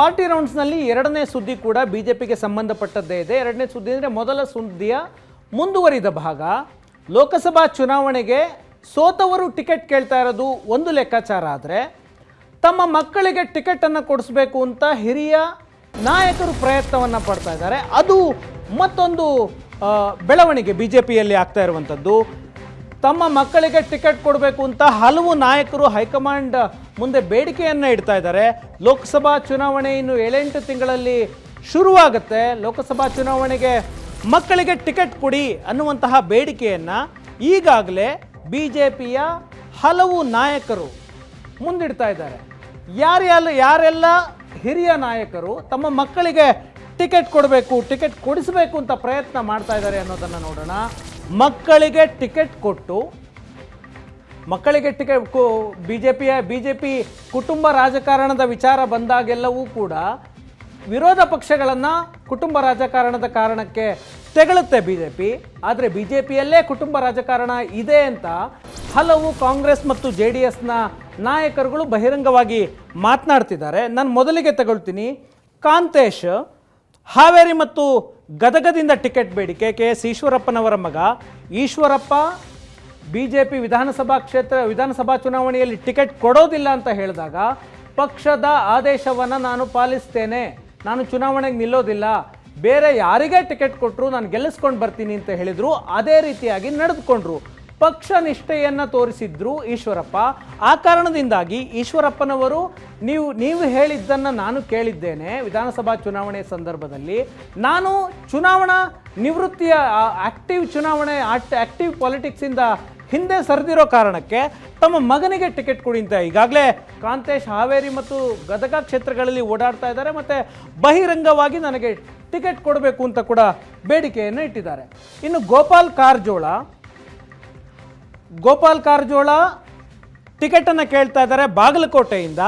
Party ರೌಂಡ್ಸ್ನಲ್ಲಿ ಎರಡನೇ ಸುದ್ದಿ ಕೂಡ ಬಿಜೆಪಿಗೆ ಸಂಬಂಧಪಟ್ಟದ್ದೇ ಇದೆ. ಎರಡನೇ ಸುದ್ದಿ ಅಂದರೆ ಮೊದಲ ಸುದ್ದಿಯ ಮುಂದುವರಿದ ಭಾಗ. ಲೋಕಸಭಾ ಚುನಾವಣೆಗೆ ಸೋತವರು ಟಿಕೆಟ್ ಕೇಳ್ತಾ ಇರೋದು ಒಂದು ಲೆಕ್ಕಾಚಾರ ಆದರೆ, ತಮ್ಮ ಮಕ್ಕಳಿಗೆ ಟಿಕೆಟನ್ನು ಕೊಡಿಸ್ಬೇಕು ಅಂತ ಹಿರಿಯ ನಾಯಕರು ಪ್ರಯತ್ನವನ್ನು ಪಡ್ತಾ ಇದ್ದಾರೆ. ಅದು ಮತ್ತೊಂದು ಬೆಳವಣಿಗೆ ಬಿಜೆಪಿಯಲ್ಲಿ ಆಗ್ತಾ ಇರುವಂಥದ್ದು. ತಮ್ಮ ಮಕ್ಕಳಿಗೆ ಟಿಕೆಟ್ ಕೊಡಬೇಕು ಅಂತ ಹಲವು ನಾಯಕರು ಹೈಕಮಾಂಡ್ ಮುಂದೆ ಬೇಡಿಕೆಯನ್ನು ಇಡ್ತಾ ಇದ್ದಾರೆ. ಲೋಕಸಭಾ ಚುನಾವಣೆ ಇನ್ನು 7-8 ತಿಂಗಳಲ್ಲಿ ಶುರುವಾಗುತ್ತೆ. ಲೋಕಸಭಾ ಚುನಾವಣೆಗೆ ಮಕ್ಕಳಿಗೆ ಟಿಕೆಟ್ ಕೊಡಿ ಅನ್ನುವಂತಹ ಬೇಡಿಕೆಯನ್ನು ಈಗಾಗಲೇ ಬಿಜೆಪಿಯ ಹಲವು ನಾಯಕರು ಮುಂದಿಡ್ತಾ ಇದ್ದಾರೆ. ಯಾರೆಲ್ಲ ಹಿರಿಯ ನಾಯಕರು ತಮ್ಮ ಮಕ್ಕಳಿಗೆ ಟಿಕೆಟ್ ಕೊಡಬೇಕು, ಟಿಕೆಟ್ ಕೊಡಿಸಬೇಕು ಅಂತ ಪ್ರಯತ್ನ ಮಾಡ್ತಾ ಇದ್ದಾರೆ ಅನ್ನೋದನ್ನು ನೋಡೋಣ. ಮಕ್ಕಳಿಗೆ ಟಿಕೆಟ್ ಕೊಟ್ಟು ಬಿಜೆಪಿ ಕುಟುಂಬ ರಾಜಕಾರಣದ ವಿಚಾರ ಬಂದಾಗೆಲ್ಲವೂ ಕೂಡ ವಿರೋಧ ಪಕ್ಷಗಳನ್ನು ಕುಟುಂಬ ರಾಜಕಾರಣದ ಕಾರಣಕ್ಕೆ ತೆಗಳುತ್ತೆ ಬಿಜೆಪಿ. ಆದರೆ ಬಿಜೆಪಿಯಲ್ಲೇ ಕುಟುಂಬ ರಾಜಕಾರಣ ಇದೆ ಅಂತ ಹಲವು ಕಾಂಗ್ರೆಸ್ ಮತ್ತು JDSನ ನಾಯಕರುಗಳು ಬಹಿರಂಗವಾಗಿ ಮಾತನಾಡ್ತಿದ್ದಾರೆ. ನಾನು ಮೊದಲಿಗೆ ತಗೊಳ್ತೀನಿ. ಕಾಂತೇಶ್ ಹಾವೇರಿ ಮತ್ತು ಗದಗದಿಂದ ಟಿಕೆಟ್ ಬೇಡಿಕೆ. KS ಈಶ್ವರಪ್ಪನವರ ಮಗ ಈಶ್ವರಪ್ಪ ಬಿಜೆಪಿ ವಿಧಾನಸಭಾ ಚುನಾವಣೆಯಲ್ಲಿ ಟಿಕೆಟ್ ಕೊಡೋದಿಲ್ಲ ಅಂತ ಹೇಳಿದಾಗ, ಪಕ್ಷದ ಆದೇಶವನ್ನು ನಾನು ಪಾಲಿಸ್ತೇನೆ, ನಾನು ಚುನಾವಣೆಗೆ ನಿಲ್ಲೋದಿಲ್ಲ, ಬೇರೆ ಯಾರಿಗೇ ಟಿಕೆಟ್ ಕೊಟ್ಟರು ನಾನು ಗೆಲ್ಲಿಸ್ಕೊಂಡು ಬರ್ತೀನಿ ಅಂತ ಹೇಳಿದರು. ಅದೇ ರೀತಿಯಾಗಿ ನಡೆದುಕೊಂಡ್ರು. ಪಕ್ಷ ನಿಷ್ಠೆಯನ್ನು ತೋರಿಸಿದ್ರು ಈಶ್ವರಪ್ಪ. ಆ ಕಾರಣದಿಂದಾಗಿ ಈಶ್ವರಪ್ಪನವರು ನೀವು ಹೇಳಿದ್ದನ್ನು ನಾನು ಕೇಳಿದ್ದೇನೆ. ವಿಧಾನಸಭಾ ಚುನಾವಣೆ ಸಂದರ್ಭದಲ್ಲಿ ನಾನು ಚುನಾವಣಾ ನಿವೃತ್ತಿಯ ಆಕ್ಟಿವ್ ಪಾಲಿಟಿಕ್ಸಿಂದ ಹಿಂದೆ ಸರಿದಿರೋ ಕಾರಣಕ್ಕೆ ತಮ್ಮ ಮಗನಿಗೆ ಟಿಕೆಟ್ ಕೊಡಿ ಅಂತ ಈಗಾಗಲೇ ಕಾಂತೇಶ್ ಹಾವೇರಿ ಮತ್ತು ಗದಗ ಕ್ಷೇತ್ರಗಳಲ್ಲಿ ಓಡಾಡ್ತಾ ಇದ್ದಾರೆ. ಮತ್ತು ಬಹಿರಂಗವಾಗಿ ನನಗೆ ಟಿಕೆಟ್ ಕೊಡಬೇಕು ಅಂತ ಕೂಡ ಬೇಡಿಕೆಯನ್ನು ಇಟ್ಟಿದ್ದಾರೆ. ಇನ್ನು ಗೋಪಾಲ್ ಕಾರಜೋಳ ಟಿಕೆಟನ್ನು ಕೇಳ್ತಾ ಇದ್ದಾರೆ ಬಾಗಲಕೋಟೆಯಿಂದ.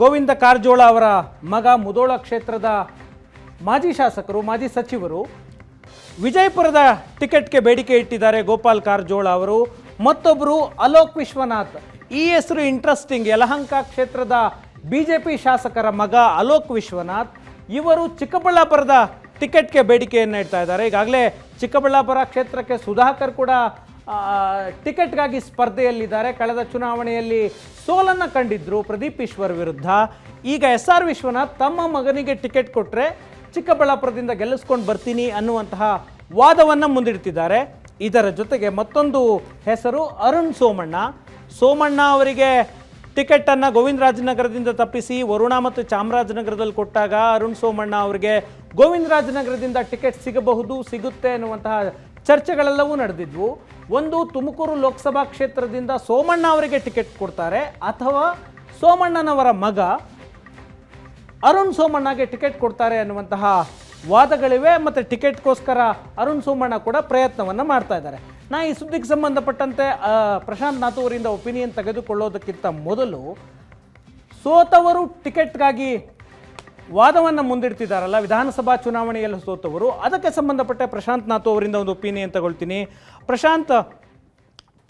ಗೋವಿಂದ ಕಾರಜೋಳ ಅವರ ಮಗ ಮುಧೋಳ ಕ್ಷೇತ್ರದ ಮಾಜಿ ಶಾಸಕರು, ಮಾಜಿ ಸಚಿವರು. ವಿಜಯಪುರದ ಟಿಕೆಟ್ಗೆ ಬೇಡಿಕೆ ಇಟ್ಟಿದ್ದಾರೆ ಗೋಪಾಲ್ ಕಾರಜೋಳ ಅವರು. ಮತ್ತೊಬ್ಬರು ಅಲೋಕ್ ವಿಶ್ವನಾಥ್. ಈ ಹೆಸರು ಇಂಟ್ರೆಸ್ಟಿಂಗ್. ಯಲಹಂಕ ಕ್ಷೇತ್ರದ ಬಿಜೆಪಿ ಶಾಸಕರ ಮಗ ಅಲೋಕ್ ವಿಶ್ವನಾಥ್. ಇವರು ಚಿಕ್ಕಬಳ್ಳಾಪುರದ ಟಿಕೆಟ್ಗೆ ಬೇಡಿಕೆಯನ್ನು ಇಡ್ತಾ ಇದ್ದಾರೆ. ಈಗಾಗಲೇ ಚಿಕ್ಕಬಳ್ಳಾಪುರ ಕ್ಷೇತ್ರಕ್ಕೆ ಸುಧಾಕರ್ ಕೂಡ ಟಿಕೆಟ್ಗಾಗಿ ಸ್ಪರ್ಧೆಯಲ್ಲಿದ್ದಾರೆ. ಕಳೆದ ಚುನಾವಣೆಯಲ್ಲಿ ಸೋಲನ್ನು ಕಂಡಿದ್ದರು ಪ್ರದೀಪ್ ಈಶ್ವರ್ ವಿರುದ್ಧ. ಈಗ SR ವಿಶ್ವನಾಥ್ ತಮ್ಮ ಮಗನಿಗೆ ಟಿಕೆಟ್ ಕೊಟ್ಟರೆ ಚಿಕ್ಕಬಳ್ಳಾಪುರದಿಂದ ಗೆಲ್ಲಿಸ್ಕೊಂಡು ಬರ್ತೀನಿ ಅನ್ನುವಂತಹ ವಾದವನ್ನು ಮುಂದಿಡ್ತಿದ್ದಾರೆ. ಇದರ ಜೊತೆಗೆ ಮತ್ತೊಂದು ಹೆಸರು ಅರುಣ್ ಸೋಮಣ್ಣ ಅವರಿಗೆ ಟಿಕೆಟನ್ನು ಗೋವಿಂದರಾಜನಗರದಿಂದ ತಪ್ಪಿಸಿ ವರುಣಾ ಮತ್ತು ಚಾಮರಾಜನಗರದಲ್ಲಿ ಕೊಟ್ಟಾಗ ಅರುಣ್ ಸೋಮಣ್ಣ ಅವರಿಗೆ ಗೋವಿಂದರಾಜನಗರದಿಂದ ಟಿಕೆಟ್ ಸಿಗುತ್ತೆ ಅನ್ನುವಂತಹ ಚರ್ಚೆಗಳೆಲ್ಲವೂ ನಡೆದಿದ್ವು. ಒಂದು, ತುಮಕೂರು ಲೋಕಸಭಾ ಕ್ಷೇತ್ರದಿಂದ ಸೋಮಣ್ಣ ಅವರಿಗೆ ಟಿಕೆಟ್ ಕೊಡ್ತಾರೆ, ಅಥವಾ ಸೋಮಣ್ಣನವರ ಮಗ ಅರುಣ್ ಸೋಮಣ್ಣಗೆ ಟಿಕೆಟ್ ಕೊಡ್ತಾರೆ ಅನ್ನುವಂತಹ ವಾದಗಳಿವೆ. ಮತ್ತು ಟಿಕೆಟ್ಗೋಸ್ಕರ ಅರುಣ್ ಸೋಮಣ್ಣ ಕೂಡ ಪ್ರಯತ್ನವನ್ನು ಮಾಡ್ತಾ ಇದ್ದಾರೆ. ಈ ಸುದ್ದಿಗೆ ಸಂಬಂಧಪಟ್ಟಂತೆ ಪ್ರಶಾಂತ್ ನಾಥ್ ಅವರಿಂದ ಒಪಿನಿಯನ್ ತೆಗೆದುಕೊಳ್ಳೋದಕ್ಕಿಂತ ಮೊದಲು, ಸೋತವರು ಟಿಕೆಟ್ಗಾಗಿ ವಾದವನ್ನು ಮುಂದಿಡ್ತಿದ್ದಾರಲ್ಲ, ವಿಧಾನಸಭಾ ಚುನಾವಣೆಯಲ್ಲಿ ಸೋತವರು, ಅದಕ್ಕೆ ಸಂಬಂಧಪಟ್ಟ ಪ್ರಶಾಂತ್ ನಾಥ್ ಅವರಿಂದ ಒಂದು ಒಪಿನಿಯನ್ ತಗೊಳ್ತೀನಿ. ಪ್ರಶಾಂತ್,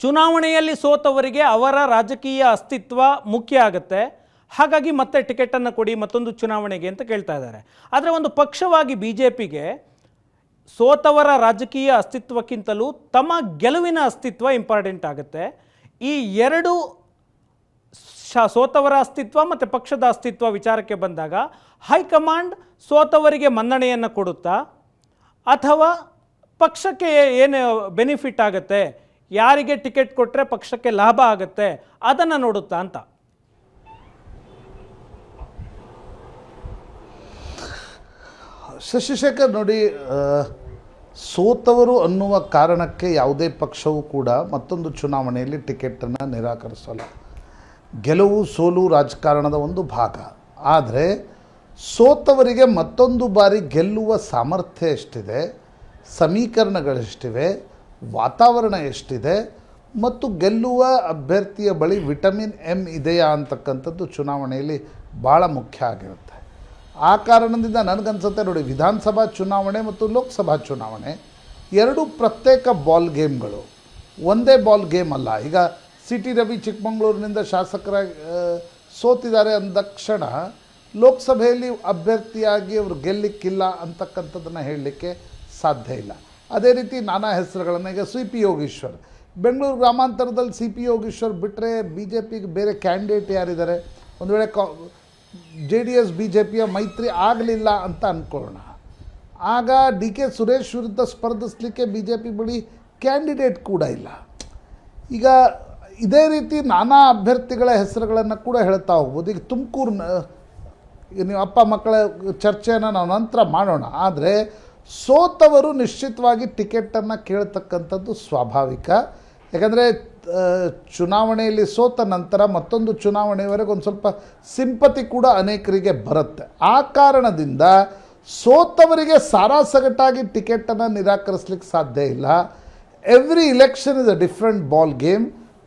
ಚುನಾವಣೆಯಲ್ಲಿ ಸೋತವರಿಗೆ ಅವರ ರಾಜಕೀಯ ಅಸ್ತಿತ್ವ ಮುಖ್ಯ ಆಗುತ್ತೆ, ಹಾಗಾಗಿ ಮತ್ತೆ ಟಿಕೆಟನ್ನು ಕೊಡಿ ಮತ್ತೊಂದು ಚುನಾವಣೆಗೆ ಅಂತ ಕೇಳ್ತಾ ಇದ್ದಾರೆ. ಆದರೆ ಒಂದು ಪಕ್ಷವಾಗಿ ಬಿಜೆಪಿಗೆ ಸೋತವರ ರಾಜಕೀಯ ಅಸ್ತಿತ್ವಕ್ಕಿಂತಲೂ ತಮ್ಮ ಗೆಲುವಿನ ಅಸ್ತಿತ್ವ ಇಂಪಾರ್ಟೆಂಟ್ ಆಗುತ್ತೆ. ಈ ಎರಡು ಸೋತವರ ಅಸ್ತಿತ್ವ ಮತ್ತು ಪಕ್ಷದ ಅಸ್ತಿತ್ವ ವಿಚಾರಕ್ಕೆ ಬಂದಾಗ ಹೈಕಮಾಂಡ್ ಸೋತವರಿಗೆ ಮನ್ನಣೆಯನ್ನು ಕೊಡುತ್ತಾ, ಅಥವಾ ಪಕ್ಷಕ್ಕೆ ಏನು ಬೆನಿಫಿಟ್ ಆಗುತ್ತೆ, ಯಾರಿಗೆ ಟಿಕೆಟ್ ಕೊಟ್ಟರೆ ಪಕ್ಷಕ್ಕೆ ಲಾಭ ಆಗುತ್ತೆ ಅದನ್ನು ನೋಡುತ್ತಾ ಅಂತ. ಶಶಿಶೇಖರ್ ನೋಡಿ, ಸೋತವರು ಅನ್ನುವ ಕಾರಣಕ್ಕೆ ಯಾವುದೇ ಪಕ್ಷವೂ ಕೂಡ ಮತ್ತೊಂದು ಚುನಾವಣೆಯಲ್ಲಿ ಟಿಕೆಟನ್ನು ನಿರಾಕರಿಸಲ್ಲ. ಗೆಲುವು ಸೋಲು ರಾಜಕಾರಣದ ಒಂದು ಭಾಗ. ಆದರೆ ಸೋತವರಿಗೆ ಮತ್ತೊಂದು ಬಾರಿ ಗೆಲ್ಲುವ ಸಾಮರ್ಥ್ಯ ಎಷ್ಟಿದೆ, ಸಮೀಕರಣಗಳೆಷ್ಟಿವೆ, ವಾತಾವರಣ ಎಷ್ಟಿದೆ, ಮತ್ತು ಗೆಲ್ಲುವ ಅಭ್ಯರ್ಥಿಯ ಬಳಿ ವಿಟಮಿನ್ M ಇದೆಯಾ ಅಂತಕ್ಕಂಥದ್ದು ಚುನಾವಣೆಯಲ್ಲಿ ಭಾಳ ಮುಖ್ಯ ಆಗಿರುತ್ತೆ. ಆ ಕಾರಣದಿಂದ ನನಗನ್ಸುತ್ತೆ ನೋಡಿ, ವಿಧಾನಸಭಾ ಚುನಾವಣೆ ಮತ್ತು ಲೋಕಸಭಾ ಚುನಾವಣೆ ಎರಡು ಪ್ರತ್ಯೇಕ ಬಾಲ್ ಗೇಮ್ಗಳು, ಒಂದೇ ಬಾಲ್ ಗೇಮ್ ಅಲ್ಲ. ಈಗ CT ರವಿ ಚಿಕ್ಕಮಗಳೂರಿನಿಂದ ಶಾಸಕರಾಗಿ ಸೋತಿದ್ದಾರೆ ಅಂದ ತಕ್ಷಣ ಲೋಕಸಭೆಯಲ್ಲಿ ಅಭ್ಯರ್ಥಿಯಾಗಿ ಅವರು ಗೆಲ್ಲಿಕ್ಕಿಲ್ಲ ಅಂತಕ್ಕಂಥದ್ದನ್ನು ಹೇಳಲಿಕ್ಕೆ ಸಾಧ್ಯ ಇಲ್ಲ. ಅದೇ ರೀತಿ ನಾನಾ ಹೆಸರುಗಳನ್ನು ಈಗ ಸಿ ಪಿ ಯೋಗೀಶ್ವರ್, ಬೆಂಗಳೂರು ಗ್ರಾಮಾಂತರದಲ್ಲಿ ಸಿ ಪಿ ಯೋಗೀಶ್ವರ್ ಬಿಟ್ಟರೆ ಬಿ ಜೆ ಪಿಗೆ ಬೇರೆ ಕ್ಯಾಂಡಿಡೇಟ್ ಯಾರಿದ್ದಾರೆ? ಒಂದು ವೇಳೆ JDS BJPಯ ಮೈತ್ರಿ ಆಗಲಿಲ್ಲ ಅಂತ ಅಂದ್ಕೊಳ್ಳೋಣ, ಆಗ ಡಿ ಕೆ ಸುರೇಶ್ ವಿರುದ್ಧ ಸ್ಪರ್ಧಿಸಲಿಕ್ಕೆ BJP ಬಳಿ ಕ್ಯಾಂಡಿಡೇಟ್ ಕೂಡ ಇಲ್ಲ. ಈಗ ಇದೇ ರೀತಿ ನಾನಾ ಅಭ್ಯರ್ಥಿಗಳ ಹೆಸರುಗಳನ್ನು ಕೂಡ ಹೇಳ್ತಾ ಹೋಗ್ಬೋದು. ಈಗ ತುಮಕೂರಿನ ನೀವು ಅಪ್ಪ ಮಕ್ಕಳ ಚರ್ಚೆಯನ್ನು ನಾವು ನಂತರ ಮಾಡೋಣ. ಆದರೆ ಸೋತವರು ನಿಶ್ಚಿತವಾಗಿ ಟಿಕೆಟನ್ನು ಕೇಳ್ತಕ್ಕಂಥದ್ದು ಸ್ವಾಭಾವಿಕ. ಯಾಕಂದರೆ ಚುನಾವಣೆಯಲ್ಲಿ ಸೋತ ನಂತರ ಮತ್ತೊಂದು ಚುನಾವಣೆಯವರೆಗೆ ಒಂದು ಸ್ವಲ್ಪ ಸಿಂಪತಿ ಕೂಡ ಅನೇಕರಿಗೆ ಬರುತ್ತೆ. ಆ ಕಾರಣದಿಂದ ಸೋತವರಿಗೆ ಸಾರಾಸಗಟಾಗಿ ಟಿಕೆಟನ್ನು ನಿರಾಕರಿಸಲಿಕ್ಕೆ ಸಾಧ್ಯ ಇಲ್ಲ. Every election is a different ball game.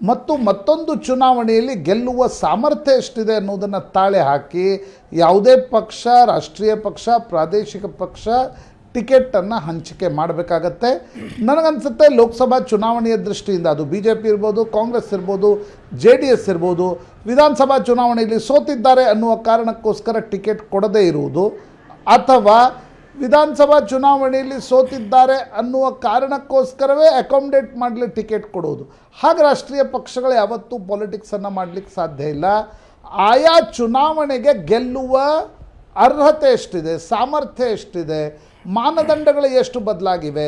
ಮತ್ತು ಮತ್ತೊಂದು ಚುನಾವಣೆಯಲ್ಲಿ ಗೆಲ್ಲುವ ಸಾಮರ್ಥ್ಯ ಎಷ್ಟಿದೆ ಅನ್ನೋದನ್ನು ತಾಳೆ ಹಾಕಿ ಯಾವುದೇ ಪಕ್ಷ, ರಾಷ್ಟ್ರೀಯ ಪಕ್ಷ, ಪ್ರಾದೇಶಿಕ ಪಕ್ಷ ಟಿಕೆಟನ್ನು ಹಂಚಿಕೆ ಮಾಡಬೇಕಾಗತ್ತೆ. ನನಗನ್ಸುತ್ತೆ ಲೋಕಸಭಾ ಚುನಾವಣೆಯ ದೃಷ್ಟಿಯಿಂದ ಅದು BJP ಇರ್ಬೋದು, ಕಾಂಗ್ರೆಸ್ ಇರ್ಬೋದು, JDS ಇರ್ಬೋದು, ವಿಧಾನಸಭಾ ಚುನಾವಣೆಯಲ್ಲಿ ಸೋತಿದ್ದಾರೆ ಅನ್ನುವ ಕಾರಣಕ್ಕೋಸ್ಕರ ಟಿಕೆಟ್ ಕೊಡದೇ ಇರುವುದು, ಅಥವಾ ವಿಧಾನಸಭಾ ಚುನಾವಣೆಯಲ್ಲಿ ಸೋತಿದ್ದಾರೆ ಅನ್ನುವ ಕಾರಣಕ್ಕೋಸ್ಕರವೇ ಅಕಾಮಿಡೇಟ್ ಮಾಡಲಿ ಟಿಕೆಟ್ ಕೊಡೋದು. ಹಾಗೆ ರಾಷ್ಟ್ರೀಯ ಪಕ್ಷಗಳು ಯಾವತ್ತೂ ಪಾಲಿಟಿಕ್ಸನ್ನು ಮಾಡಲಿಕ್ಕೆ ಸಾಧ್ಯ ಇಲ್ಲ. ಆಯಾ ಚುನಾವಣೆಗೆ ಗೆಲ್ಲುವ ಅರ್ಹತೆ ಎಷ್ಟಿದೆ, ಸಾಮರ್ಥ್ಯ ಎಷ್ಟಿದೆ, ಮಾನದಂಡಗಳು ಎಷ್ಟು ಬದಲಾಗಿವೆ,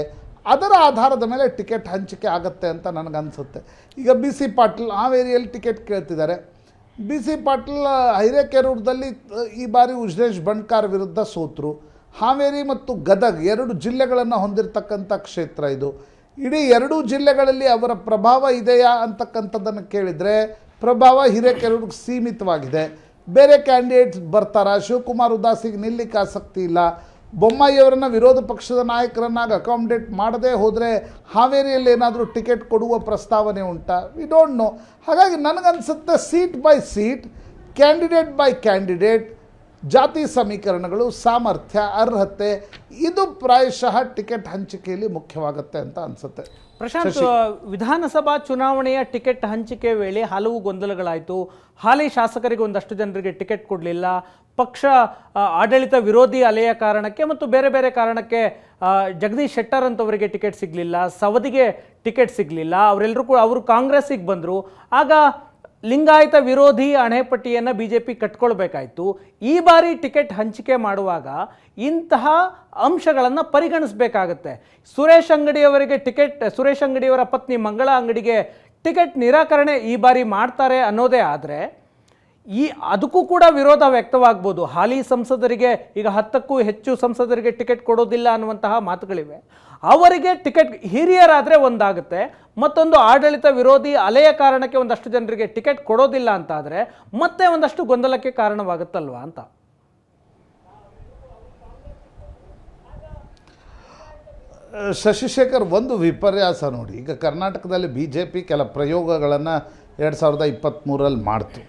ಅದರ ಆಧಾರದ ಮೇಲೆ ಟಿಕೆಟ್ ಹಂಚಿಕೆ ಆಗುತ್ತೆ ಅಂತ ನನಗನ್ಸುತ್ತೆ. ಈಗ BC ಪಾಟೀಲ್ ಹಾವೇರಿಯಲ್ಲಿ ಟಿಕೆಟ್ ಕೇಳ್ತಿದ್ದಾರೆ. BC ಪಾಟೀಲ್ ಹಿರೇಕೆರೂರದಲ್ಲಿ ಈ ಬಾರಿ ಉಜ್ನೇಶ್ ಬಣ್ಕಾರ್ ವಿರುದ್ಧ ಸೋತರು. ಹಾವೇರಿ ಮತ್ತು ಗದಗ್ 2 ಜಿಲ್ಲೆಗಳನ್ನು ಹೊಂದಿರತಕ್ಕಂಥ ಕ್ಷೇತ್ರ ಇದು. ಇಡೀ 2 ಜಿಲ್ಲೆಗಳಲ್ಲಿ ಅವರ ಪ್ರಭಾವ ಇದೆಯಾ ಅಂತಕ್ಕಂಥದ್ದನ್ನು ಕೇಳಿದರೆ ಪ್ರಭಾವ ಹಿರೇಕೆರೂರಿಗೆ ಸೀಮಿತವಾಗಿದೆ. ಬೇರೆ ಕ್ಯಾಂಡಿಡೇಟ್ಸ್ ಬರ್ತಾರಾ? ಶಿವಕುಮಾರ್ ಉದಾಸಿಗೆ ನಿಲ್ಲಕ್ಕೆ ಆಸಕ್ತಿ ಇಲ್ಲ. ಬೊಮ್ಮಾಯಿಯವರನ್ನು ವಿರೋಧ ಪಕ್ಷದ ನಾಯಕರನ್ನಾಗಿ ಅಕಾಮಿಡೇಟ್ ಮಾಡದೇ ಹೋದರೆ ಹಾವೇರಿಯಲ್ಲಿ ಏನಾದರೂ ಟಿಕೆಟ್ ಕೊಡುವ ಪ್ರಸ್ತಾವನೆ ಉಂಟಾ? We don't know. ಹಾಗಾಗಿ ನನಗನ್ಸುತ್ತೆ seat by seat, candidate by candidate, ಜಾತಿ ಸಮೀಕರಣಗಳು, ಸಾಮರ್ಥ್ಯ, ಅರ್ಹತೆ, ಇದು ಪ್ರಾಯಶಃ ಟಿಕೆಟ್ ಹಂಚಿಕೆಯಲ್ಲಿ ಮುಖ್ಯವಾಗುತ್ತೆ ಅಂತ ಅನಿಸುತ್ತೆ. ಪ್ರಶಾಂತ್, ವಿಧಾನಸಭಾ ಚುನಾವಣೆಯ ಟಿಕೆಟ್ ಹಂಚಿಕೆ ವೇಳೆ ಹಲವು ಗೊಂದಲಗಳಾಯಿತು. ಹಾಲಿ ಶಾಸಕರಿಗೆ ಒಂದಷ್ಟು ಜನರಿಗೆ ಟಿಕೆಟ್ ಕೊಡಲಿಲ್ಲ. ಪಕ್ಷ ಆಡಳಿತ ವಿರೋಧಿ ಅಲೆಯ ಕಾರಣಕ್ಕೆ ಮತ್ತು ಬೇರೆ ಬೇರೆ ಕಾರಣಕ್ಕೆ ಜಗದೀಶ್ ಶೆಟ್ಟರ್ ಅಂತವರಿಗೆ ಟಿಕೆಟ್ ಸಿಗಲಿಲ್ಲ, ಸವದಿಗೆ ಟಿಕೆಟ್ ಸಿಗಲಿಲ್ಲ. ಅವರೆಲ್ಲರೂ ಕೂಡ ಅವರು ಕಾಂಗ್ರೆಸ್ಸಿಗೆ ಬಂದರು. ಆಗ ಲಿಂಗಾಯತ ವಿರೋಧಿ ಅಣೆಪಟ್ಟಿಯನ್ನು BJP ಕಟ್ಕೊಳ್ಬೇಕಾಯಿತು. ಈ ಬಾರಿ ಟಿಕೆಟ್ ಹಂಚಿಕೆ ಮಾಡುವಾಗ ಇಂತಹ ಅಂಶಗಳನ್ನು ಪರಿಗಣಿಸಬೇಕಾಗತ್ತೆ. ಸುರೇಶ್ ಅಂಗಡಿಯವರ ಪತ್ನಿ ಮಂಗಳ ಅಂಗಡಿಗೆ ಟಿಕೆಟ್ ನಿರಾಕರಣೆ ಈ ಬಾರಿ ಮಾಡ್ತಾರೆ ಅನ್ನೋದೇ ಆದರೆ ಅದಕ್ಕೂ ಕೂಡ ವಿರೋಧ ವ್ಯಕ್ತವಾಗ್ಬೋದು. ಹಾಲಿ ಸಂಸದರಿಗೆ, ಈಗ 10ಕ್ಕೂ ಹೆಚ್ಚು ಸಂಸದರಿಗೆ ಟಿಕೆಟ್ ಕೊಡೋದಿಲ್ಲ ಅನ್ನುವಂತಹ ಮಾತುಗಳಿವೆ. ಅವರಿಗೆ ಟಿಕೆಟ್, ಹಿರಿಯರಾದರೆ ಒಂದಾಗುತ್ತೆ, ಮತ್ತೊಂದು ಆಡಳಿತ ವಿರೋಧಿ ಅಲೆಯ ಕಾರಣಕ್ಕೆ ಒಂದಷ್ಟು ಜನರಿಗೆ ಟಿಕೆಟ್ ಕೊಡೋದಿಲ್ಲ ಅಂತಾದರೆ ಮತ್ತೆ ಒಂದಷ್ಟು ಗೊಂದಲಕ್ಕೆ ಕಾರಣವಾಗುತ್ತಲ್ವಾ ಅಂತ. ಶಶಿಶೇಖರ್, ಒಂದು ವಿಪರ್ಯಾಸ ನೋಡಿ. ಈಗ ಕರ್ನಾಟಕದಲ್ಲಿ BJP ಕೆಲ ಪ್ರಯೋಗಗಳನ್ನು 2023ರಲ್ಲಿ ಮಾಡ್ತು.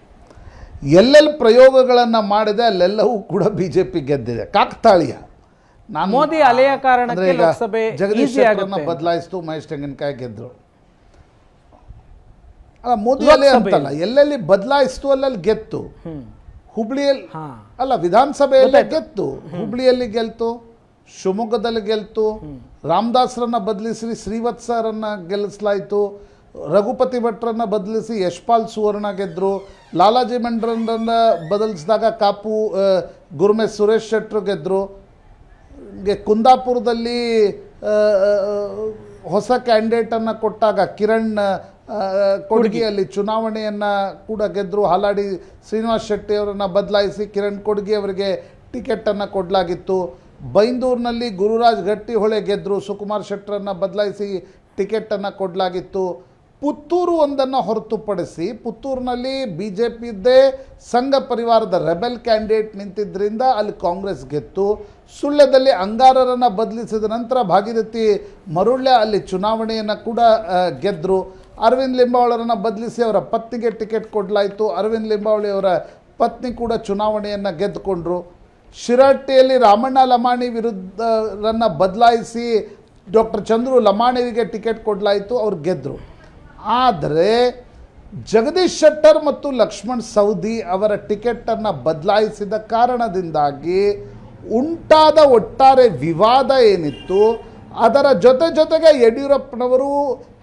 ಎಲ್ಲೆಲ್ಲಿ ಪ್ರಯೋಗಗಳನ್ನು ಮಾಡಿದೆ ಅಲ್ಲೆಲ್ಲವೂ ಕೂಡ BJP ಗೆದ್ದಿದೆ. ಕಾಕತಾಳೀಯ. ನಾನು ಮೋದಿ ಅಲೆಯ ಕಾರಣಕ್ಕೆ ಲೋಕಸಭೆ ಜಗದೀಶ್ ಶೆಟ್ಟರ್ನ ಬದಲಾಯಿಸ್ತು, ಮಹೇಶ್ ತೆಂಗಿನಕಾಯಿ ಗೆದ್ರು. ಅಲ್ಲ, ಮೋದಿ ಅಲೆ ಅಂತಲ್ಲ, ಎಲ್ಲೆಲ್ಲಿ ಬದಲಾಯಿಸ್ತು ಅಲ್ಲಲ್ಲಿ ಗೆತ್ತು. ಹುಬ್ಳಿಯಲ್ಲಿ ಅಲ್ಲ, ವಿಧಾನಸಭೆಯಲ್ಲೇ ಗೆತ್ತು. ಹುಬ್ಳಿಯಲ್ಲಿ ಗೆಲ್ತು, ಶಿವಮೊಗ್ಗದಲ್ಲಿ ಗೆಲ್ತು, ರಾಮದಾಸ್ರನ್ನ ಬದಲಿಸಿ ಶ್ರೀವತ್ಸರನ್ನು ಗೆಲ್ಲಿಸಲಾಯಿತು, ರಘುಪತಿ ಭಟ್ರನ್ನು ಬದಲಿಸಿ ಯಶ್ಪಾಲ್ ಸುವರ್ಣ ಗೆದ್ದರು, ಲಾಲಾಜಿ ಮಂಡ್ರನ್ನ ಬದಲಿಸಿದಾಗ ಕಾಪು ಗುರುಮೆ ಸುರೇಶ್ ಶೆಟ್ಟರು ಗೆದ್ದರು. ಕುಂದಾಪುರದಲ್ಲಿ ಹೊಸ ಕ್ಯಾಂಡಿಡೇಟನ್ನು ಕೊಟ್ಟಾಗ ಕಿರಣ್ ಕೊಡ್ಗಿಯಲ್ಲಿ ಚುನಾವಣೆಯನ್ನು ಕೂಡ ಗೆದ್ದರು. ಹಾಲಾಡಿ ಶ್ರೀನಿವಾಸ್ ಶೆಟ್ಟಿ ಅವರನ್ನು ಬದಲಾಯಿಸಿ ಕಿರಣ್ ಕೊಡ್ಗಿ ಅವರಿಗೆ ಟಿಕೆಟನ್ನು ಕೊಡಲಾಗಿತ್ತು. ಬೈಂದೂರಿನಲ್ಲಿ ಗುರುರಾಜ್ ಗಟ್ಟಿಹೊಳೆ ಗೆದ್ದರು, ಸುಕುಮಾರ್ ಶೆಟ್ಟರನ್ನು ಬದಲಾಯಿಸಿ ಟಿಕೆಟನ್ನು ಕೊಡಲಾಗಿತ್ತು. ಪುತ್ತೂರು ಒಂದನ್ನು ಹೊರತುಪಡಿಸಿ ಪುತ್ತೂರಿನಲ್ಲಿ BJPದ್ದೇ ಸಂಘ ಪರಿವಾರದ ರೆಬೆಲ್ ಕ್ಯಾಂಡಿಡೇಟ್ ನಿಂತಿದ್ದರಿಂದ ಅಲ್ಲಿ ಕಾಂಗ್ರೆಸ್ ಗೆತ್ತು. ಸುಳ್ಯದಲ್ಲಿ ಅಂಗಾರರನ್ನು ಬದಲಿಸಿದ ನಂತರ ಭಾಗೀರಥಿ ಮರುಳ್ಯ ಅಲ್ಲಿ ಚುನಾವಣೆಯನ್ನು ಕೂಡ ಗೆದ್ದರು. ಅರವಿಂದ್ ಲಿಂಬಾವಳಿಯನ್ನು ಬದಲಿಸಿ ಅವರ ಪತ್ನಿಗೆ ಟಿಕೆಟ್ ಕೊಡಲಾಯಿತು. ಅರವಿಂದ್ ಲಿಂಬಾವಳಿ ಅವರ ಪತ್ನಿ ಕೂಡ ಚುನಾವಣೆಯನ್ನು ಗೆದ್ದುಕೊಂಡ್ರು. ಶಿರಹಟ್ಟಿಯಲ್ಲಿ ರಾಮಣ್ಣ ಲಮಾಣಿ ವಿರುದ್ಧರನ್ನು ಬದಲಾಯಿಸಿ ಡಾಕ್ಟರ್ ಚಂದ್ರು ಲಮಾಣಿಗೆ ಟಿಕೆಟ್ ಕೊಡಲಾಯಿತು, ಅವ್ರು ಗೆದ್ದರು. ಆದರೆ ಜಗದೀಶ್ ಶೆಟ್ಟರ್ ಮತ್ತು ಲಕ್ಷ್ಮಣ್ ಸವದಿ ಅವರ ಟಿಕೆಟನ್ನು ಬದಲಾಯಿಸಿದ ಕಾರಣದಿಂದಾಗಿ ಉಂಟಾದ ಒಟ್ಟಾರೆ ವಿವಾದ ಏನಿತ್ತು, ಅದರ ಜೊತೆಗೆ ಯಡಿಯೂರಪ್ಪನವರು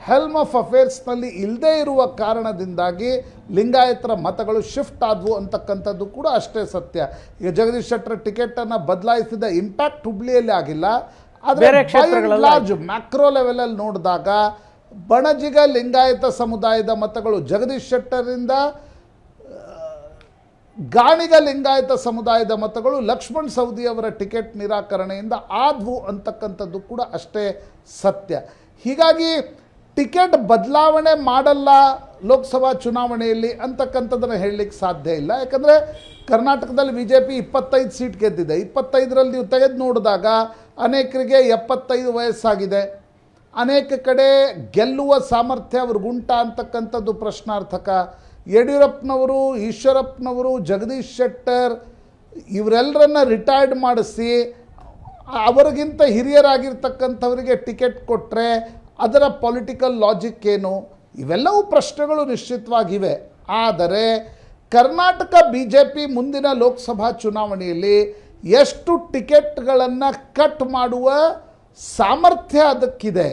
ಹೆಲ್ಮ್ ಆಫ್ ಅಫೇರ್ಸ್ನಲ್ಲಿ ಇಲ್ಲದೇ ಇರುವ ಕಾರಣದಿಂದಾಗಿ ಲಿಂಗಾಯತರ ಮತಗಳು ಶಿಫ್ಟ್ ಆದವು ಅಂತಕ್ಕಂಥದ್ದು ಕೂಡ ಅಷ್ಟೇ ಸತ್ಯ. ಈಗ ಜಗದೀಶ್ ಶೆಟ್ಟರ್ ಟಿಕೆಟನ್ನು ಬದಲಾಯಿಸಿದ ಇಂಪ್ಯಾಕ್ಟ್ ಹುಬ್ಳಿಯಲ್ಲಿ ಆಗಿಲ್ಲ, ಆದರೆ ಲಾರ್ಜ್ ಮ್ಯಾಕ್ರೋ ಲೆವೆಲಲ್ಲಿ ನೋಡಿದಾಗ ಬಣಜಿಗ ಲಿಂಗಾಯತ ಸಮುದಾಯದ ಮತಗಳು ಜಗದೀಶ್ ಶೆಟ್ಟರಿಂದ, ಗಾಣಿಗ ಲಿಂಗಾಯತ ಸಮುದಾಯದ ಮತಗಳು ಲಕ್ಷ್ಮಣ್ ಸವದಿ ಅವರ ಟಿಕೆಟ್ ನಿರಾಕರಣೆಯಿಂದ ಆದ್ವು ಅಂತಕ್ಕಂಥದ್ದು ಕೂಡ ಅಷ್ಟೇ ಸತ್ಯ. ಹೀಗಾಗಿ ಟಿಕೆಟ್ ಬದಲಾವಣೆ ಮಾಡಲ್ಲ ಲೋಕಸಭಾ ಚುನಾವಣೆಯಲ್ಲಿ ಅಂತಕ್ಕಂಥದ್ದನ್ನು ಹೇಳಲಿಕ್ಕೆ ಸಾಧ್ಯ ಇಲ್ಲ. ಯಾಕಂದರೆ ಕರ್ನಾಟಕದಲ್ಲಿ BJP 25 ಸೀಟ್ ಗೆದ್ದಿದೆ. 25ರಲ್ಲಿ ನೀವು ತೆಗೆದು ನೋಡಿದಾಗ ಅನೇಕರಿಗೆ 75 ವಯಸ್ಸಾಗಿದೆ, ಅನೇಕ ಕಡೆ ಗೆಲ್ಲುವ ಸಾಮರ್ಥ್ಯ ಅವ್ರಿಗುಂಟ ಅಂತಕ್ಕಂಥದ್ದು ಪ್ರಶ್ನಾರ್ಥಕ. ಯಡಿಯೂರಪ್ಪನವರು, ಈಶ್ವರಪ್ಪನವರು, ಜಗದೀಶ್ ಶೆಟ್ಟರ್ ಇವರೆಲ್ಲರನ್ನ ರಿಟೈರ್ಡ್ ಮಾಡಿಸಿ ಅವರಿಗಿಂತ ಹಿರಿಯರಾಗಿರ್ತಕ್ಕಂಥವರಿಗೆ ಟಿಕೆಟ್ ಕೊಟ್ಟರೆ ಅದರ ಪೊಲಿಟಿಕಲ್ ಲಾಜಿಕ್ ಏನು? ಇವೆಲ್ಲವೂ ಪ್ರಶ್ನೆಗಳು ನಿಶ್ಚಿತವಾಗಿವೆ. ಆದರೆ ಕರ್ನಾಟಕ BJP ಮುಂದಿನ ಲೋಕಸಭಾ ಚುನಾವಣೆಯಲ್ಲಿ ಎಷ್ಟು ಟಿಕೆಟ್ಗಳನ್ನು ಕಟ್ ಮಾಡುವ ಸಾಮರ್ಥ್ಯ ಅದಕ್ಕಿದೆ,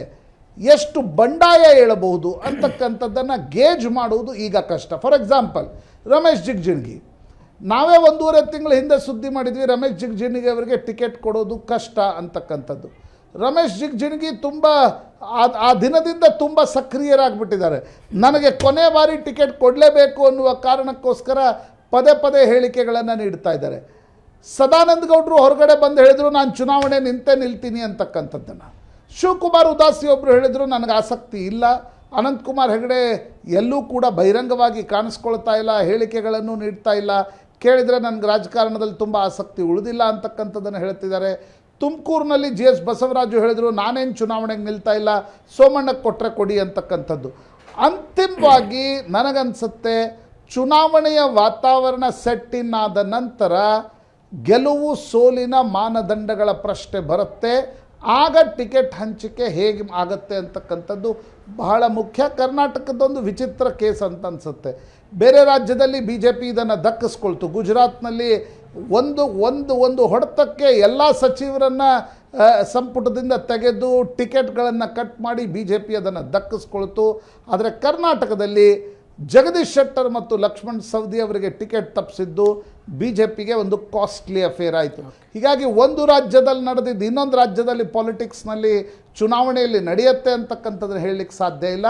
ಎಷ್ಟು ಬಂಡಾಯ ಹೇಳಬಹುದು ಅಂತಕ್ಕಂಥದ್ದನ್ನು ಗೇಜ್ ಮಾಡುವುದು ಈಗ ಕಷ್ಟ. ಫಾರ್ ಎಕ್ಸಾಂಪಲ್, ರಮೇಶ್ ಜಿಗಜಿಣಗಿ, ನಾವೇ 1.5 ತಿಂಗಳ ಹಿಂದೆ ಸುದ್ದಿ ಮಾಡಿದ್ವಿ ರಮೇಶ್ ಜಿಗಜಿಣಗಿ ಅವರಿಗೆ ಟಿಕೆಟ್ ಕೊಡೋದು ಕಷ್ಟ ಅಂತಕ್ಕಂಥದ್ದು. ರಮೇಶ್ ಜಿಗಜಿಣಗಿ ತುಂಬ ಆ ದಿನದಿಂದ ತುಂಬ ಸಕ್ರಿಯರಾಗಿಬಿಟ್ಟಿದ್ದಾರೆ. ನನಗೆ ಕೊನೆ ಬಾರಿ ಟಿಕೆಟ್ ಕೊಡಲೇಬೇಕು ಅನ್ನುವ ಕಾರಣಕ್ಕೋಸ್ಕರ ಪದೇ ಹೇಳಿಕೆಗಳನ್ನು ನೀಡ್ತಾ ಇದ್ದಾರೆ. ಸದಾನಂದ ಗೌಡರು ಹೊರಗಡೆ ಬಂದು ಹೇಳಿದರು ನಾನು ಚುನಾವಣೆ ನಿಲ್ತೀನಿ ಅಂತಕ್ಕಂಥದ್ದನ್ನು. ಶಿವಕುಮಾರ್ ಉದಾಸಿ ಒಬ್ಬರು ಹೇಳಿದರು ನನಗೆ ಆಸಕ್ತಿ ಇಲ್ಲ. ಅನಂತಕುಮಾರ್ ಹೆಗಡೆ ಎಲ್ಲೂ ಕೂಡ ಬಹಿರಂಗವಾಗಿ ಕಾಣಿಸ್ಕೊಳ್ತಾ ಇಲ್ಲ, ಹೇಳಿಕೆಗಳನ್ನು ನೀಡ್ತಾ ಇಲ್ಲ. ಕೇಳಿದರೆ ನನಗೆ ರಾಜಕಾರಣದಲ್ಲಿ ತುಂಬ ಆಸಕ್ತಿ ಉಳಿದಿಲ್ಲ ಅಂತಕ್ಕಂಥದ್ದನ್ನು ಹೇಳ್ತಿದ್ದಾರೆ. ತುಮಕೂರಿನಲ್ಲಿ GS ಬಸವರಾಜು ಹೇಳಿದರು ನಾನೇನು ಚುನಾವಣೆಗೆ ನಿಲ್ತಾ ಇಲ್ಲ, ಸೋಮಣ್ಣಕ್ಕೆ ಕೊಟ್ಟರೆ ಕೊಡಿ ಅಂತಕ್ಕಂಥದ್ದು. ಅಂತಿಮವಾಗಿ ನನಗನ್ಸುತ್ತೆ ಚುನಾವಣೆಯ ವಾತಾವರಣ ಸೆಟ್ ಇನ್ ಆದ ನಂತರ ಗೆಲುವು ಸೋಲಿನ ಮಾನದಂಡಗಳ ಪ್ರಶ್ನೆ ಬರುತ್ತೆ. ಆಗ ಟಿಕೆಟ್ ಹಂಚಿಕೆ ಹೇಗೆ ಆಗುತ್ತೆ ಅಂತಕ್ಕಂಥದ್ದು ಬಹಳ ಮುಖ್ಯ. ಕರ್ನಾಟಕದೊಂದು ವಿಚಿತ್ರ ಕೇಸ್ ಅಂತ ಅನಿಸುತ್ತೆ. ಬೇರೆ ರಾಜ್ಯದಲ್ಲಿ BJP ಇದನ್ನು ದಕ್ಕಿಸ್ಕೊಳ್ತು. ಗುಜರಾತ್ನಲ್ಲಿ ಒಂದು ಹೊಡೆತಕ್ಕೆ ಎಲ್ಲ ಸಚಿವರನ್ನು ಸಂಪುಟದಿಂದ ತೆಗೆದು ಟಿಕೆಟ್ಗಳನ್ನು ಕಟ್ ಮಾಡಿ BJP ಅದನ್ನು ದಕ್ಕಿಸ್ಕೊಳ್ತು. ಆದರೆ ಕರ್ನಾಟಕದಲ್ಲಿ ಜಗದೀಶ್ ಶೆಟ್ಟರ್ ಮತ್ತು ಲಕ್ಷ್ಮಣ್ ಸವದಿ ಅವರಿಗೆ ಟಿಕೆಟ್ ತಪ್ಪಿಸಿದ್ದು BJPಗೆ ಒಂದು ಕಾಸ್ಟ್ಲಿ ಅಫೇರ್ ಆಯಿತು. ಹೀಗಾಗಿ ಒಂದು ರಾಜ್ಯದಲ್ಲಿ ನಡೆದಿದ್ದು ಇನ್ನೊಂದು ರಾಜ್ಯದಲ್ಲಿ ಪಾಲಿಟಿಕ್ಸ್ನಲ್ಲಿ ಚುನಾವಣೆಯಲ್ಲಿ ನಡೆಯುತ್ತೆ ಅಂತಕ್ಕಂಥದ್ದನ್ನು ಹೇಳಲಿಕ್ಕೆ ಸಾಧ್ಯ ಇಲ್ಲ.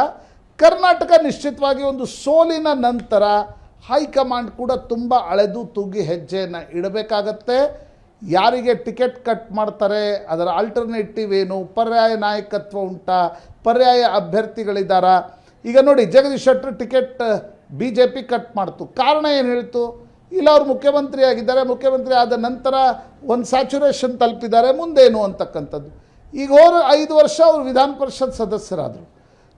ಕರ್ನಾಟಕ ನಿಶ್ಚಿತವಾಗಿ ಒಂದು ಸೋಲಿನ ನಂತರ ಹೈಕಮಾಂಡ್ ಕೂಡ ತುಂಬ ಅಳೆದು ತೂಗಿ ಹೆಜ್ಜೆಯನ್ನು ಇಡಬೇಕಾಗತ್ತೆ. ಯಾರಿಗೆ ಟಿಕೆಟ್ ಕಟ್ ಮಾಡ್ತಾರೆ, ಅದರ ಆಲ್ಟರ್ನೇಟಿವ್ ಏನು, ಪರ್ಯಾಯ ನಾಯಕತ್ವ ಉಂಟಾ, ಪರ್ಯಾಯ ಅಭ್ಯರ್ಥಿಗಳಿದ್ದಾರಾ? ಈಗ ನೋಡಿ, Jagadish Shettar ticket BJP cut ಮಾಡ್ತು. ಕಾರಣ ಏನು ಹೇಳ್ತು? ಇಲ್ಲ ಅವ್ರು ಮುಖ್ಯಮಂತ್ರಿ ಆಗಿದ್ದಾರೆ, ಮುಖ್ಯಮಂತ್ರಿ ಆದ ನಂತರ ಒಂದು ಸ್ಯಾಚುರೇಷನ್ ತಲುಪಿದ್ದಾರೆ, ಮುಂದೇನು ಅಂತಕ್ಕಂಥದ್ದು. ಈಗ ಅವರು 5 ವರ್ಷ ಅವರು ವಿಧಾನ ಪರಿಷತ್ ಸದಸ್ಯರಾದರು.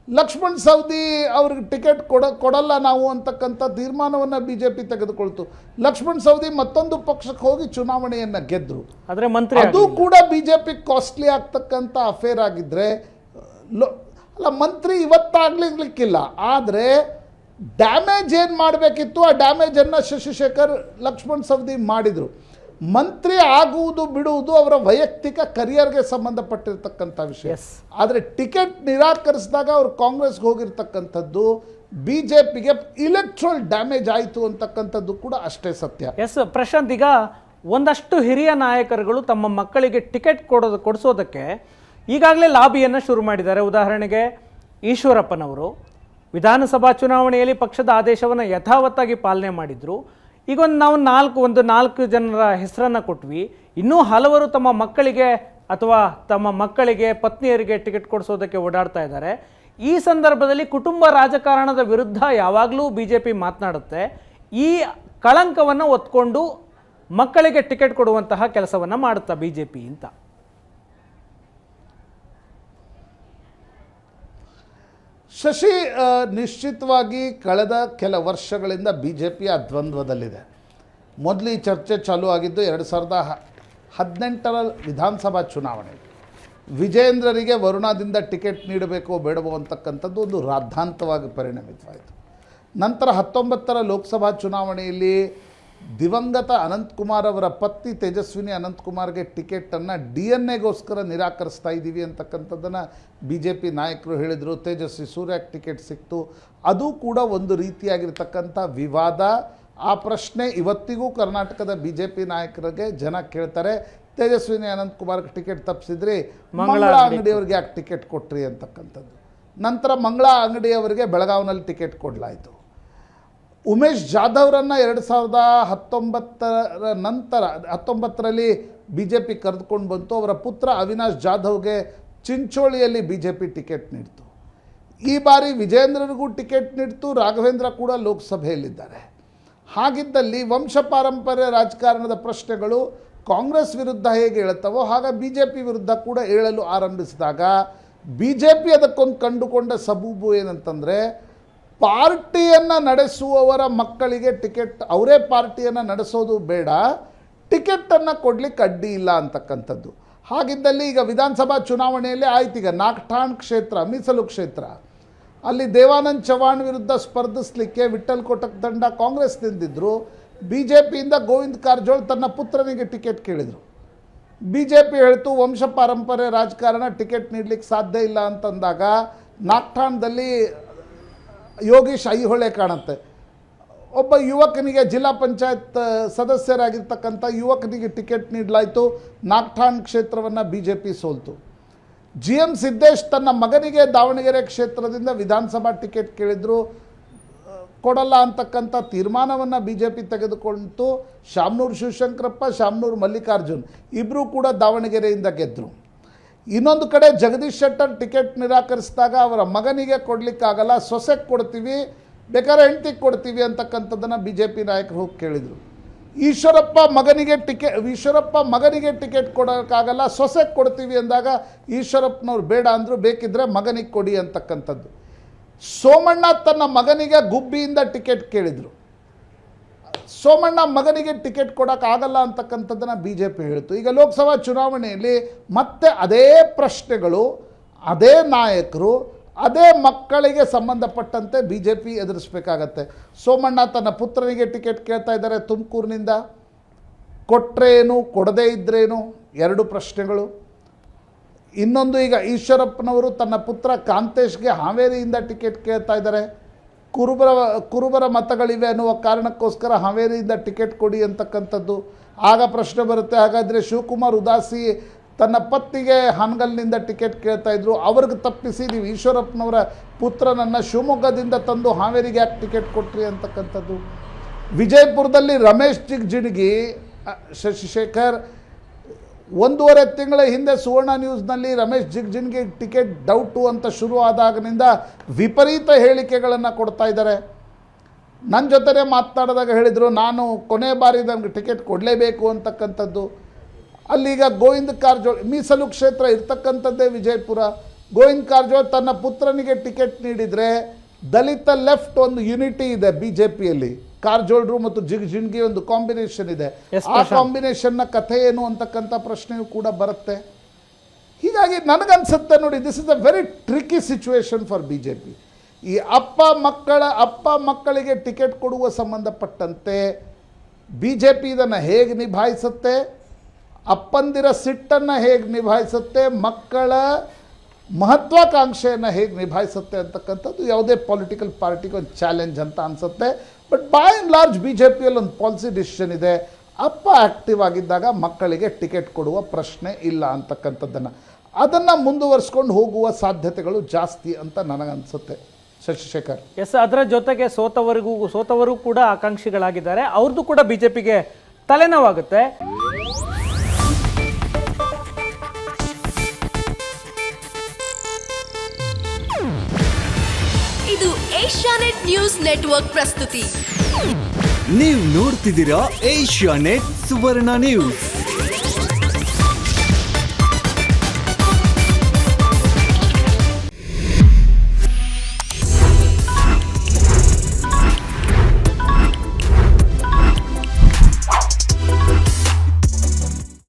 ಲಕ್ಷ್ಮಣ್ ಸವದಿ ಅವ್ರಿಗೆ ಟಿಕೆಟ್ ಕೊಡಲ್ಲ ನಾವು ಅಂತಕ್ಕಂಥ ತೀರ್ಮಾನವನ್ನು BJP ತೆಗೆದುಕೊಳ್ತು. ಲಕ್ಷ್ಮಣ್ ಸವದಿ ಮತ್ತೊಂದು ಪಕ್ಷಕ್ಕೆ ಹೋಗಿ ಚುನಾವಣೆಯನ್ನು ಗೆದ್ದರು. ಆದರೆ ಮಂತ್ರಿ ಅದು ಕೂಡ BJP ಕಾಸ್ಟ್ಲಿ ಆಗ್ತಕ್ಕಂಥ ಅಫೇರ್ ಆಗಿದ್ದರೆ ಅಲ್ಲ, ಮಂತ್ರಿ ಇವತ್ತಾಗ್ಲಿಕ್ಕಿಲ್ಲ. ಆದರೆ ಡ್ಯಾಮೇಜ್ ಏನು ಮಾಡಬೇಕಿತ್ತು ಆ ಡ್ಯಾಮೇಜನ್ನು ಶಶಿಶೇಖರ್ ಲಕ್ಷ್ಮಣ್ ಸವದಿ ಮಾಡಿದರು. ಮಂತ್ರಿ ಆಗುವುದು ಬಿಡುವುದು ಅವರ ವೈಯಕ್ತಿಕ ಕರಿಯರ್ಗೆ ಸಂಬಂಧಪಟ್ಟಿರ್ತಕ್ಕಂಥ ವಿಷಯ. ಆದರೆ ಟಿಕೆಟ್ ನಿರಾಕರಿಸಿದಾಗ ಅವರು ಕಾಂಗ್ರೆಸ್ಗೆ ಹೋಗಿರ್ತಕ್ಕಂಥದ್ದು BJPಗೆ ಇಲೆಕ್ಟ್ರಲ್ ಡ್ಯಾಮೇಜ್ ಆಯಿತು ಅಂತಕ್ಕಂಥದ್ದು ಕೂಡ ಅಷ್ಟೇ ಸತ್ಯ. ಪ್ರಶಾಂತ್, ಈಗ ಒಂದಷ್ಟು ಹಿರಿಯ ನಾಯಕರುಗಳು ತಮ್ಮ ಮಕ್ಕಳಿಗೆ ಟಿಕೆಟ್ ಕೊಡಿಸೋದಕ್ಕೆ ಈಗಾಗಲೇ ಲಾಬಿಯನ್ನು ಶುರು ಮಾಡಿದ್ದಾರೆ. ಉದಾಹರಣೆಗೆ ಈಶ್ವರಪ್ಪನವರು ವಿಧಾನಸಭಾ ಚುನಾವಣೆಯಲ್ಲಿ ಪಕ್ಷದ ಆದೇಶವನ್ನು ಯಥಾವತ್ತಾಗಿ ಪಾಲನೆ ಮಾಡಿದರು. ಈಗ ನಾವು 4 ಜನರ ಹೆಸರನ್ನು ಕೊಟ್ವಿ. ಇನ್ನೂ ಹಲವರು ತಮ್ಮ ಮಕ್ಕಳಿಗೆ ಅಥವಾ ತಮ್ಮ ಮಕ್ಕಳಿಗೆ ಪತ್ನಿಯರಿಗೆ ಟಿಕೆಟ್ ಕೊಡಿಸೋದಕ್ಕೆ ಓಡಾಡ್ತಾ ಇದ್ದಾರೆ. ಈ ಸಂದರ್ಭದಲ್ಲಿ ಕುಟುಂಬ ರಾಜಕಾರಣದ ವಿರುದ್ಧ ಯಾವಾಗಲೂ BJP ಮಾತನಾಡುತ್ತೆ. ಈ ಕಳಂಕವನ್ನು ಹೊತ್ಕೊಂಡು ಮಕ್ಕಳಿಗೆ ಟಿಕೆಟ್ ಕೊಡುವಂತಹ ಕೆಲಸವನ್ನು ಮಾಡುತ್ತಾ BJP ಅಂತ. ಶಶಿ, ನಿಶ್ಚಿತವಾಗಿ ಕಳೆದ ಕೆಲ ವರ್ಷಗಳಿಂದ BJP ಆ ದ್ವಂದ್ವದಲ್ಲಿದೆ. ಮೊದಲು ಈ ಚರ್ಚೆ ಚಾಲೂ ಆಗಿದ್ದು 2018ರ ವಿಧಾನಸಭಾ ಚುನಾವಣೆ. ವಿಜೇಂದ್ರರಿಗೆ ವರುಣಾದಿಂದ ಟಿಕೆಟ್ ನೀಡಬೇಕೋ ಬೇಡವೋ ಅಂತಕ್ಕಂಥದ್ದು ಒಂದು ರಾದ್ಧಾಂತವಾಗಿ ಪರಿಣಮಿತವಾಯಿತು. ನಂತರ 19ರ ಲೋಕಸಭಾ ಚುನಾವಣೆಯಲ್ಲಿ ದಿವಂಗತ ಅನಂತಕುಮಾರ್ ಅವರ ಪತ್ನಿ ತೇಜಸ್ವಿನಿ ಅನಂತಕುಮಾರ್ಗೆ ಟಿಕೆಟನ್ನು DNA ನಿರಾಕರಿಸ್ತಾ ಇದ್ದೀವಿ ಅಂತಕ್ಕಂಥದ್ದನ್ನು BJP ನಾಯಕರು ಹೇಳಿದರು. ತೇಜಸ್ವಿ ಸೂರ್ಯಕ್ಕೆ ಟಿಕೆಟ್ ಸಿಕ್ತು. ಅದು ಕೂಡ ಒಂದು ರೀತಿಯಾಗಿರ್ತಕ್ಕಂಥ ವಿವಾದ. ಆ ಪ್ರಶ್ನೆ ಇವತ್ತಿಗೂ ಕರ್ನಾಟಕದ BJP ನಾಯಕರಿಗೆ ಜನ ಕೇಳ್ತಾರೆ. ತೇಜಸ್ವಿನಿ ಅನಂತಕುಮಾರ್ಗೆ ಟಿಕೆಟ್ ತಪ್ಪಿಸಿದ್ರಿ, ಮಂಗಳ ಅಂಗಡಿಯವರಿಗೆ ಯಾಕೆ ಟಿಕೆಟ್ ಕೊಟ್ರಿ ಅಂತಕ್ಕಂಥದ್ದು. ನಂತರ ಮಂಗಳ ಅಂಗಡಿಯವರಿಗೆ ಬೆಳಗಾವಿನಲ್ಲಿ ಟಿಕೆಟ್ ಕೊಡಲಾಯಿತು. ಉಮೇಶ್ ಜಾಧವ್ರನ್ನು 2019ರ ನಂತರ 19ರಲ್ಲಿ BJP ಕರೆದುಕೊಂಡು ಬಂತು. ಅವರ ಪುತ್ರ ಅವಿನಾಶ್ ಜಾಧವ್ಗೆ ಚಿಂಚೋಳಿಯಲ್ಲಿ BJP ಟಿಕೆಟ್ ನೀಡಿತು. ಈ ಬಾರಿ ವಿಜೇಂದ್ರನಿಗೂ ಟಿಕೆಟ್ ನೀಡಿತು. ರಾಘವೇಂದ್ರ ಕೂಡ ಲೋಕಸಭೆಯಲ್ಲಿದ್ದಾರೆ. ಹಾಗಿದ್ದಲ್ಲಿ ವಂಶ ಪಾರಂಪರ್ಯ ರಾಜಕಾರಣದ ಪ್ರಶ್ನೆಗಳು ಕಾಂಗ್ರೆಸ್ ವಿರುದ್ಧ ಹೇಗೆ ಹೇಳುತ್ತವೋ ಹಾಗೆ BJP ವಿರುದ್ಧ ಕೂಡ ಹೇಳಲು ಆರಂಭಿಸಿದಾಗ BJP ಅದಕ್ಕೊಂದು ಕಂಡುಕೊಂಡ ಸಬೂಬು ಏನಂತಂದರೆ, ಪಾರ್ಟಿಯನ್ನು ನಡೆಸುವವರ ಮಕ್ಕಳಿಗೆ ಟಿಕೆಟ್, ಅವರೇ ಪಾರ್ಟಿಯನ್ನು ನಡೆಸೋದು ಬೇಡ, ಟಿಕೆಟನ್ನು ಕೊಡಲಿಕ್ಕೆ ಅಡ್ಡಿ ಇಲ್ಲ ಅಂತಕ್ಕಂಥದ್ದು. ಹಾಗಿದ್ದಲ್ಲಿ ಈಗ ವಿಧಾನಸಭಾ ಚುನಾವಣೆಯಲ್ಲಿ ಆಯ್ತು. ಈಗ ನಾಗಠಾಣ್ ಕ್ಷೇತ್ರ ಮೀಸಲು ಕ್ಷೇತ್ರ, ಅಲ್ಲಿ ದೇವಾನಂದ್ ಚವಾಣ್ ವಿರುದ್ಧ ಸ್ಪರ್ಧಿಸಲಿಕ್ಕೆ ವಿಠ್ಠಲ್ ಕೋಟಕ್ ತಂಡ ಕಾಂಗ್ರೆಸ್ ನಿಂದಿದ್ರು. BJPಯಿಂದ ಗೋವಿಂದ ಕಾರಜೋಳ್ ತನ್ನ ಪುತ್ರನಿಗೆ ಟಿಕೆಟ್ ಕೇಳಿದರು. BJP ಹೇಳ್ತು ವಂಶ ಪಾರಂಪರ್ಯ ರಾಜಕಾರಣ, ಟಿಕೆಟ್ ನೀಡಲಿಕ್ಕೆ ಸಾಧ್ಯ ಇಲ್ಲ ಅಂತಂದಾಗ ನಾಗಠಾಣದಲ್ಲಿ ಯೋಗೀಶ್ ಐಹೊಳೆ ಕಾಣುತ್ತೆ. ಒಬ್ಬ ಯುವಕನಿಗೆ ಜಿಲ್ಲಾ ಪಂಚಾಯತ್ ಸದಸ್ಯರಾಗಿರ್ತಕ್ಕಂಥ ಯುವಕನಿಗೆ ಟಿಕೆಟ್ ನೀಡಲಾಯಿತು. ನಾಗಠಾಣ್ ಕ್ಷೇತ್ರವನ್ನು BJP ಸೋಲ್ತು. GM ಸಿದ್ದೇಶ್ ತನ್ನ ಮಗನಿಗೆ ದಾವಣಗೆರೆ ಕ್ಷೇತ್ರದಿಂದ ವಿಧಾನಸಭಾ ಟಿಕೆಟ್ ಕೇಳಿದ್ರು, ಕೊಡಲ್ಲ ಅಂತಕ್ಕಂಥ ತೀರ್ಮಾನವನ್ನು BJP ತೆಗೆದುಕೊಂಡಿತು. ಶಾಮನೂರು ಶಿವಶಂಕರಪ್ಪ, ಶಾಮನೂರು ಮಲ್ಲಿಕಾರ್ಜುನ್ ಇಬ್ಬರೂ ಕೂಡ ದಾವಣಗೆರೆಯಿಂದ ಗೆದ್ದರು. ಇನ್ನೊಂದು ಕಡೆ ಜಗದೀಶ್ ಶೆಟ್ಟರ್ ಟಿಕೆಟ್ ನಿರಾಕರಿಸಿದಾಗ ಅವರ ಮಗನಿಗೆ ಕೊಡಲಿಕ್ಕಾಗಲ್ಲ, ಸೊಸೆಗೆ ಕೊಡ್ತೀವಿ, ಬೇಕಾದ್ರೆ ಹೆಂಡ್ತಿಗೆ ಕೊಡ್ತೀವಿ ಅಂತಕ್ಕಂಥದ್ದನ್ನು BJP ನಾಯಕರು ಹೋಗಿ ಕೇಳಿದರು. ಈಶ್ವರಪ್ಪ ಮಗನಿಗೆ ಟಿಕೆಟ್ ಕೊಡೋಕ್ಕಾಗಲ್ಲ, ಸೊಸೆಗೆ ಕೊಡ್ತೀವಿ ಅಂದಾಗ ಈಶ್ವರಪ್ಪನವ್ರು ಬೇಡ ಅಂದರು, ಬೇಕಿದ್ದರೆ ಮಗನಿಗೆ ಕೊಡಿ ಅಂತಕ್ಕಂಥದ್ದು. ಸೋಮಣ್ಣ ತನ್ನ ಮಗನಿಗೆ ಗುಬ್ಬಿಯಿಂದ ಟಿಕೆಟ್ ಕೇಳಿದರು. ಸೋಮಣ್ಣ ಮಗನಿಗೆ ಟಿಕೆಟ್ ಕೊಡೋಕ್ಕಾಗಲ್ಲ ಅಂತಕ್ಕಂಥದ್ದನ್ನು BJP ಹೇಳಿತು. ಈಗ ಲೋಕಸಭಾ ಚುನಾವಣೆಯಲ್ಲಿ ಮತ್ತೆ ಅದೇ ಪ್ರಶ್ನೆಗಳು, ಅದೇ ನಾಯಕರು, ಅದೇ ಮಕ್ಕಳಿಗೆ ಸಂಬಂಧಪಟ್ಟಂತೆ BJP ಎದುರಿಸಬೇಕಾಗತ್ತೆ. ಸೋಮಣ್ಣ ತನ್ನ ಪುತ್ರನಿಗೆ ಟಿಕೆಟ್ ಕೇಳ್ತಾ ಇದ್ದಾರೆ ತುಮಕೂರಿನಿಂದ. ಕೊಟ್ಟರೇನು, ಕೊಡದೇ ಇದ್ರೇನು, ಎರಡು ಪ್ರಶ್ನೆಗಳು. ಇನ್ನೊಂದು, ಈಗ ಈಶ್ವರಪ್ಪನವರು ತನ್ನ ಪುತ್ರ ಕಾಂತೇಶ್ಗೆ ಹಾವೇರಿಯಿಂದ ಟಿಕೆಟ್ ಕೇಳ್ತಾ ಇದ್ದಾರೆ. ಕುರುಬರ ಮತಗಳಿವೆ ಅನ್ನುವ ಕಾರಣಕ್ಕೋಸ್ಕರ ಹಾವೇರಿಯಿಂದ ಟಿಕೆಟ್ ಕೊಡಿ ಅಂತಕ್ಕಂಥದ್ದು. ಆಗ ಪ್ರಶ್ನೆ ಬರುತ್ತೆ, ಹಾಗಾದರೆ ಶಿವಕುಮಾರ್ ಉದಾಸಿ ತನ್ನ ಪತ್ನಿಗೆ ಹಾನಗಲ್ನಿಂದ ಟಿಕೆಟ್ ಕೇಳ್ತಾ ಇದ್ರು, ಅವ್ರಿಗೆ ತಪ್ಪಿಸಿ ನೀವು ಈಶ್ವರಪ್ಪನವರ ಪುತ್ರನನ್ನು ಶಿವಮೊಗ್ಗದಿಂದ ತಂದು ಹಾವೇರಿಗೆ ಯಾಕೆ ಟಿಕೆಟ್ ಕೊಟ್ರಿ ಅಂತಕ್ಕಂಥದ್ದು. ವಿಜಯಪುರದಲ್ಲಿ ರಮೇಶ್ ಜಿಗಜಿಣಗಿ, ಶಶಿಶೇಖರ್ 1.5 ತಿಂಗಳ ಹಿಂದೆ ಸುವರ್ಣ ನ್ಯೂಸ್ನಲ್ಲಿ ರಮೇಶ್ ಜಿಗಜಿಣಗಿ ಟಿಕೆಟ್ ಡೌಟು ಅಂತ ಶುರು ಆದಾಗಿನಿಂದ ವಿಪರೀತ ಹೇಳಿಕೆಗಳನ್ನು ಕೊಡ್ತಾ ಇದ್ದಾರೆ. ನನ್ನ ಜೊತೆನೇ ಮಾತನಾಡಿದಾಗ ಹೇಳಿದರು, ನಾನು ಕೊನೆ ಬಾರಿ ನನಗೆ ಟಿಕೆಟ್ ಕೊಡಲೇಬೇಕು ಅಂತಕ್ಕಂಥದ್ದು. ಅಲ್ಲೀಗ ಗೋವಿಂದ ಕಾರಜೋಳ್ ಮೀಸಲು ಕ್ಷೇತ್ರ ಇರ್ತಕ್ಕಂಥದ್ದೇ ವಿಜಯಪುರ. ಗೋವಿಂದ ಕಾರಜೋಳ್ ತನ್ನ ಪುತ್ರನಿಗೆ ಟಿಕೆಟ್ ನೀಡಿದರೆ ದಲಿತ ಲೆಫ್ಟ್ ಒಂದು ಯುನಿಟಿ ಇದೆ BJPಯಲ್ಲಿ. ಕಾರಜೋಳ್ರು ಮತ್ತು ಜಿಗಜಿಣಗಿ ಒಂದು ಕಾಂಬಿನೇಷನ್ ಇದೆ. ಆ ಕಾಂಬಿನೇಷನ್ನ ಕಥೆ ಏನು ಅಂತಕ್ಕಂಥ ಪ್ರಶ್ನೆಯೂ ಕೂಡ ಬರುತ್ತೆ. ಹೀಗಾಗಿ ನನಗನ್ಸುತ್ತೆ ನೋಡಿ, this is a very tricky situation for BJP. ಈ ಅಪ್ಪ ಮಕ್ಕಳಿಗೆ ಟಿಕೆಟ್ ಕೊಡುವ ಸಂಬಂಧಪಟ್ಟಂತೆ BJP ಇದನ್ನು ಹೇಗೆ ನಿಭಾಯಿಸುತ್ತೆ, ಅಪ್ಪಂದಿರ ಸಿಟ್ಟನ್ನು ಹೇಗೆ ನಿಭಾಯಿಸುತ್ತೆ, ಮಕ್ಕಳ ಮಹತ್ವಾಕಾಂಕ್ಷೆಯನ್ನು ಹೇಗೆ ನಿಭಾಯಿಸುತ್ತೆ ಅಂತಕ್ಕಂಥದ್ದು ಯಾವುದೇ ಪೊಲಿಟಿಕಲ್ ಪಾರ್ಟಿಗೆ ಒಂದು ಚಾಲೆಂಜ್ ಅಂತ ಅನಿಸುತ್ತೆ. ಬಟ್ ಬೈ ಆ್ಯಂಡ್ ಲಾರ್ಜ್ BJPಯಲ್ಲಿ ಒಂದು ಪಾಲಿಸಿ ಡಿಸಿಷನ್ ಇದೆ, ಅಪ್ಪ ಆ್ಯಕ್ಟಿವ್ ಆಗಿದ್ದಾಗ ಮಕ್ಕಳಿಗೆ ಟಿಕೆಟ್ ಕೊಡುವ ಪ್ರಶ್ನೆ ಇಲ್ಲ ಅಂತಕ್ಕಂಥದ್ದನ್ನು, ಅದನ್ನು ಮುಂದುವರಿಸ್ಕೊಂಡು ಹೋಗುವ ಸಾಧ್ಯತೆಗಳು ಜಾಸ್ತಿ ಅಂತ ನನಗನ್ಸುತ್ತೆ. ಶಶಿಶೇಖರ್. ಎಸ್, ಅದರ ಜೊತೆಗೆ ಸೋತವರು ಕೂಡ ಆಕಾಂಕ್ಷಿಗಳಾಗಿದ್ದಾರೆ, ಅವ್ರದ್ದು ಕೂಡ BJPಗೆ ತಲೆನೋವಾಗುತ್ತೆ. ಇದು ಏಷ್ಯಾನೆಟ್ ನ್ಯೂಸ್ ನೆಟ್ವರ್ಕ್ ಪ್ರಸ್ತುತಿ. ನೀವು ನೋಡ್ತಿದ್ದೀರಾ ಏಷ್ಯಾನೆಟ್ ಸುವರ್ಣ ನ್ಯೂಸ್.